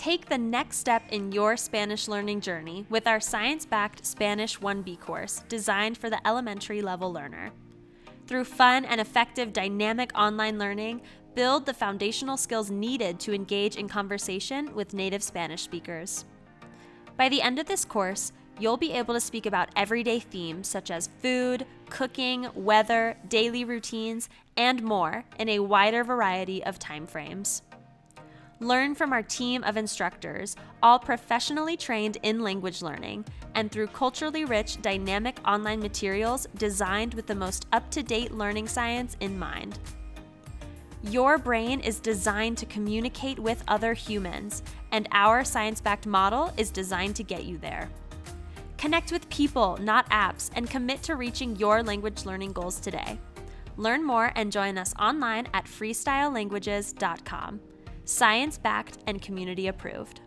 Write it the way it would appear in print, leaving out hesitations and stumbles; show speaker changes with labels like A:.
A: Take the next step in your Spanish learning journey with our science-backed Spanish 1B course designed for the elementary level learner. Through fun and effective dynamic online learning, build the foundational skills needed to engage in conversation with native Spanish speakers. By the end of this course, you'll be able to speak about everyday themes such as food, cooking, weather, daily routines, and more in a wider variety of time frames. Learn from our team of instructors, all professionally trained in language learning, and through culturally rich, dynamic online materials designed with the most up-to-date learning science in mind. Your brain is designed to communicate with other humans, and our science-backed model is designed to get you there. Connect with people, not apps, and commit to reaching your language learning goals today. Learn more and join us online at freestylelanguages.com. Science-backed and community approved.